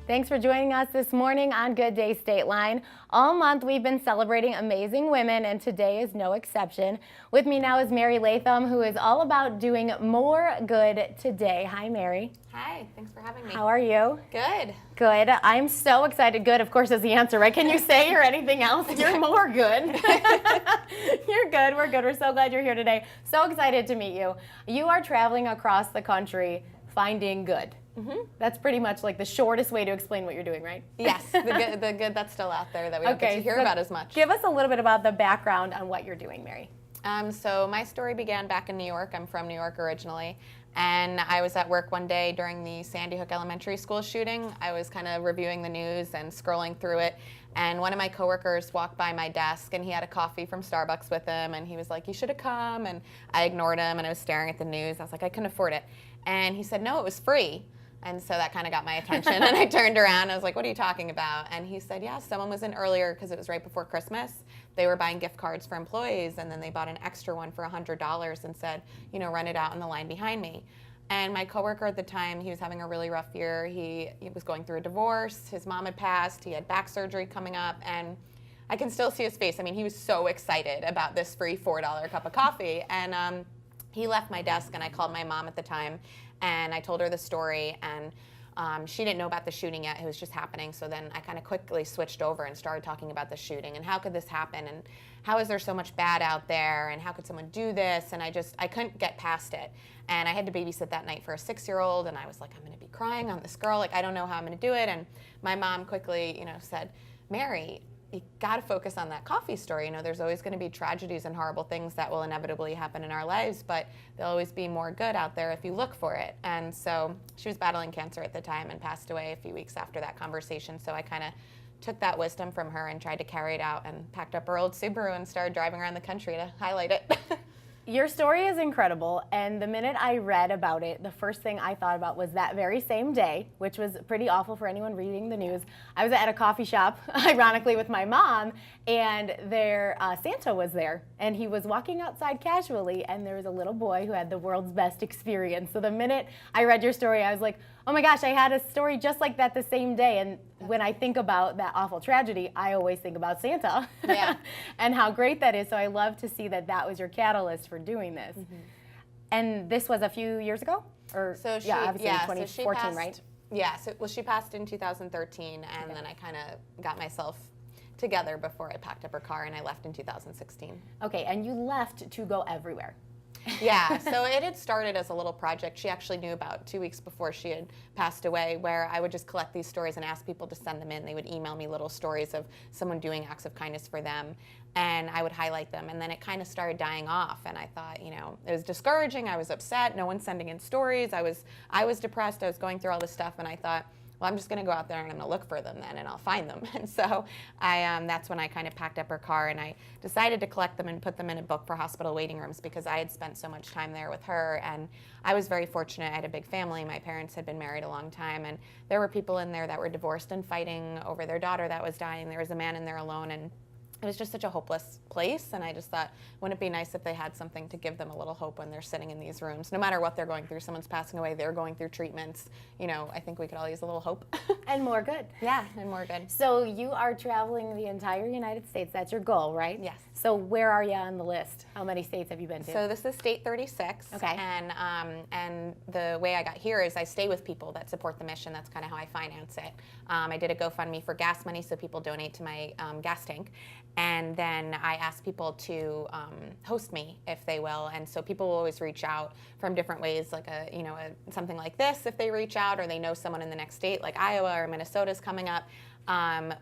Thanks for joining us this morning on Good Day State Line. All month we've been celebrating amazing women, and today is no exception. With me now is Mary Latham, who is all about doing more good today. Hi, Mary. Hi, thanks for having me. How are you? Good. Good. I'm so excited. Good, of course, is the answer, right? Can you say or anything else? You're more good. You're good. We're good. We're so glad you're here today. So excited to meet you. You are traveling across the country finding good. Mm-hmm. That's pretty much like the shortest way to explain what you're doing, right? Yes, the good that's still out there that we don't get to hear about as much. Give us a little bit about the background on what you're doing, Mary. So my story began back in New York. I'm from New York originally. And I was at work one day during the Sandy Hook Elementary School shooting. I was kind of reviewing the news and scrolling through it. And one of my coworkers walked by my desk, and he had a coffee from Starbucks with him. And he was like, "You should have come." And I ignored him, and I was staring at the news. I was like, "I couldn't afford it." And he said, "No, it was free." And so that kind of got my attention. And I turned around. I was like, "What are you talking about?" And he said, "Yeah, someone was in earlier because it was right before Christmas. They were buying gift cards for employees, and then they bought an extra one for $100 and said, run it out in the line behind me." And my coworker at the time, he was having a really rough year. He was going through a divorce. His mom had passed. He had back surgery coming up. And I can still see his face. I mean, he was so excited about this free $4 cup of coffee. And he left my desk, and I called my mom at the time. And I told her the story, and she didn't know about the shooting yet. It was just happening. So then I kind of quickly switched over and started talking about the shooting and how could this happen, and how is there so much bad out there, and how could someone do this? And I couldn't get past it. And I had to babysit that night for a 6-year-old, and I was like, I'm going to be crying on this girl. Like, I don't know how I'm going to do it. And my mom quickly, said, "Mary, you got to focus on that coffee story. There's always going to be tragedies and horrible things that will inevitably happen in our lives, but there'll always be more good out there if you look for it." And so she was battling cancer at the time and passed away a few weeks after that conversation. So I kind of took that wisdom from her and tried to carry it out and packed up her old Subaru and started driving around the country to highlight it. Your story is incredible, and the minute I read about it, the first thing I thought about was that very same day, which was pretty awful for anyone reading the news. I was at a coffee shop, ironically, with my mom, and their Santa was there, and he was walking outside casually, and there was a little boy who had the world's best experience. So the minute I read your story, I was like, oh my gosh, I had a story just like that the same day. And when I think about that awful tragedy, I always think about Santa. Yeah. And how great that is. So I love to see that that was your catalyst for doing this. Mm-hmm. And this was a few years ago? Obviously 2014, so she passed, right? Yeah, she passed in 2013, and then I kind of got myself together before I packed up her car, and I left in 2016. Okay, and you left to go everywhere. Yeah, so it had started as a little project she actually knew about 2 weeks before she had passed away, where I would just collect these stories and ask people to send them in. They would email me little stories of someone doing acts of kindness for them, and I would highlight them. And then it kind of started dying off, and I thought, it was discouraging. I was upset. No one's sending in stories. I was depressed. I was going through all this stuff, and I thought, well, I'm just going to go out there and I'm going to look for them then, and I'll find them. And so that's when I kind of packed up her car, and I decided to collect them and put them in a book for hospital waiting rooms, because I had spent so much time there with her. And I was very fortunate. I had a big family. My parents had been married a long time, and there were people in there that were divorced and fighting over their daughter that was dying. There was a man in there alone, and it was just such a hopeless place, and I just thought, wouldn't it be nice if they had something to give them a little hope when they're sitting in these rooms? No matter what they're going through, someone's passing away, they're going through treatments. I think we could all use a little hope. And more good. Yeah, and more good. So you are traveling the entire United States. That's your goal, right? Yes. So where are you on the list? How many states have you been to? So this is state 36. Okay. And the way I got here is I stay with people that support the mission. That's kind of how I finance it. I did a GoFundMe for gas money, so people donate to my gas tank. And then I ask people to host me if they will, and so people will always reach out from different ways, like something like this if they reach out, or they know someone in the next state, like Iowa or Minnesota's coming up,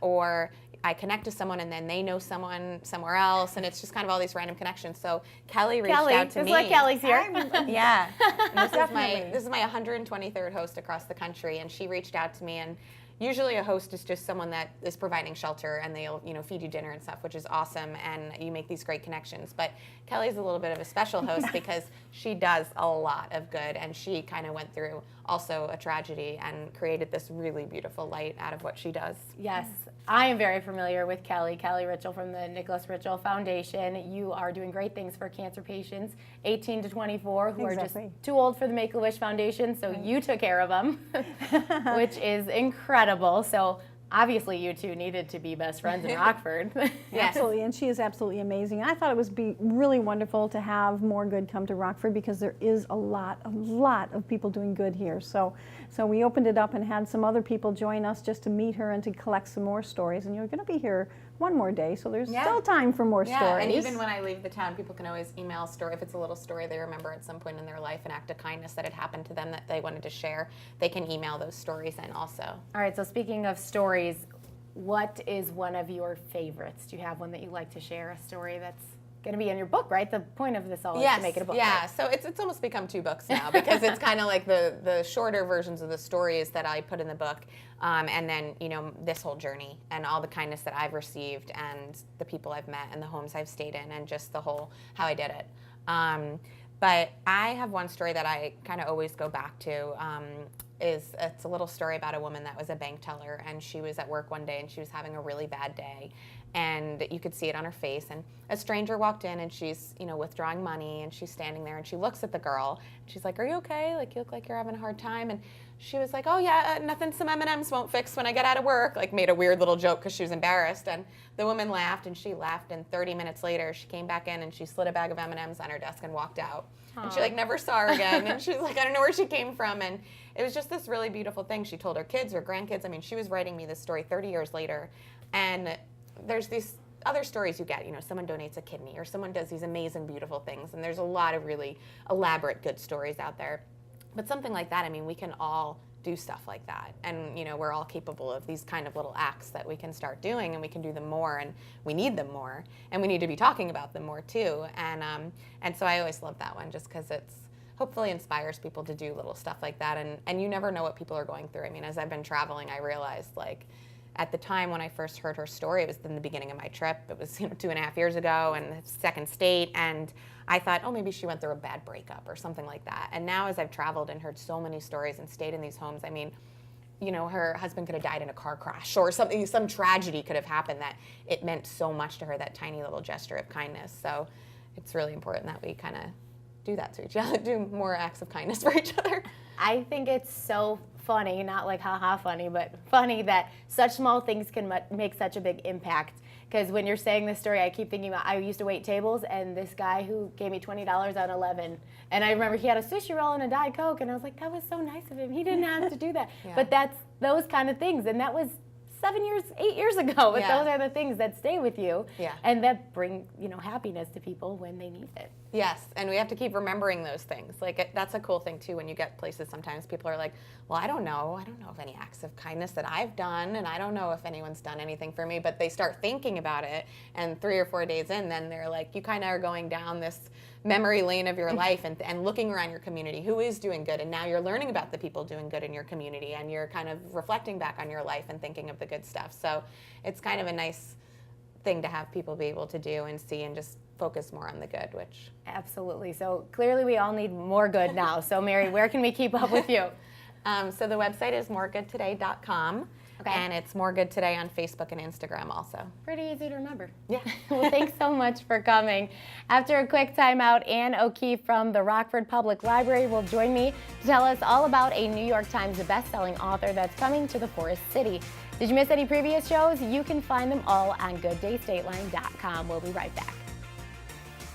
or I connect to someone and then they know someone somewhere else, and it's just kind of all these random connections. So Kelly reached out to me. Like Kelly's here. Yeah, and this is my 123rd host across the country, and she reached out to me. And usually a host is just someone that is providing shelter, and they'll feed you dinner and stuff, which is awesome, and you make these great connections. But Kelly's a little bit of a special host because she does a lot of good, and she kind of went through also a tragedy and created this really beautiful light out of what she does. Yes, I am very familiar with Kelly Ritchell from the Nicholas Ritchell Foundation. You are doing great things for cancer patients 18 to 24 who are just too old for the Make-A-Wish Foundation, so you took care of them, which is incredible. incredible. So obviously you two needed to be best friends in Rockford. Yes. Absolutely, and she is absolutely amazing. I thought it was really wonderful to have more good come to Rockford because there is a lot of people doing good here. So we opened it up and had some other people join us just to meet her and to collect some more stories. And you're going to be here one more day, so there's still time for more stories. And even when I leave the town, people can always email a story. If it's a little story they remember at some point in their life, an act of kindness that had happened to them that they wanted to share, they can email those stories in also. All right, so speaking of stories, what is one of your favorites? Do you have one that you like to share, a story that's going to be in your book, right? The point of this all is to make it a book. Yeah, right? so it's almost become 2 books now because it's kind of like the shorter versions of the stories that I put in the book, and then, you know, this whole journey and all the kindness that I've received and the people I've met and the homes I've stayed in and just the whole how I did it. But I have one story that I kind of always go back to. It's a little story about a woman that was a bank teller, and she was at work one day and she was having a really bad day, and you could see it on her face, and a stranger walked in and she's, you know, withdrawing money, and she's standing there and she looks at the girl and she's like, "Are you okay? Like, you look like you're having a hard time." And she was like, "Oh yeah, nothing some M&Ms won't fix when I get out of work." Like, made a weird little joke because she was embarrassed, and the woman laughed and she laughed, and 30 minutes later she came back in and she slid a bag of M&Ms on her desk and walked out. And she like never saw her again, and she was like, "I don't know where she came from." And it was just this really beautiful thing. She told her kids, her grandkids. I mean, she was writing me this story 30 years later, and there's these other stories you get, you know, someone donates a kidney or someone does these amazing, beautiful things, and there's a lot of really elaborate, good stories out there. But something like that, I mean, we can all do stuff like that, and, you know, we're all capable of these kind of little acts that we can start doing, and we can do them more, and we need them more, and we need to be talking about them more too. And so I always love that one just because it's hopefully inspires people to do little stuff like that, and you never know what people are going through. I mean, as I've been traveling, I realized, like, at the time when I first heard her story, it was in the beginning of my trip. It was, you know, 2.5 years ago, and the second state, and I thought, oh, maybe she went through a bad breakup or something like that. And now as I've traveled and heard so many stories and stayed in these homes, I mean, you know, her husband could have died in a car crash or something, some tragedy could have happened that it meant so much to her, that tiny little gesture of kindness. So it's really important that we kind of do that to each other, do more acts of kindness for each other. I think it's so funny, not like haha funny, but funny that such small things can make such a big impact. Because when you're saying this story, I keep thinking about, I used to wait tables, and this guy who gave me $20 on 11, and I remember he had a sushi roll and a Diet Coke, and I was like, that was so nice of him. He didn't have to do that. Yeah. But that's those kind of things, and that was 8 years ago. But Yeah. those are the things that stay with you, Yeah. and that bring, you know, happiness to people when they need it. Yes, and we have to keep remembering those things. Like, that's a cool thing too. When you get places, sometimes people are like, "Well, I don't know of any acts of kindness that I've done, and I don't know if anyone's done anything for me." But they start thinking about it, and 3 or 4 days in, then they're like, you kind of are going down this memory lane of your life and looking around your community, who is doing good, and now you're learning about the people doing good in your community, and you're kind of reflecting back on your life and thinking of the good stuff. So it's kind of a nice thing to have people be able to do and see and just focus more on the good, which... Absolutely. So clearly we all need more good now. So Mary, where can we keep up with you? So the website is moregoodtoday.com, Okay. and it's More Good Today on Facebook and Instagram also. Pretty easy to remember. Yeah. Well, thanks so much for coming. After a quick timeout, Ann O'Keefe from the Rockford Public Library will join me to tell us all about a New York Times best-selling author that's coming to the Forest City. Did you miss any previous shows? You can find them all on GoodDayStateline.com. We'll be right back.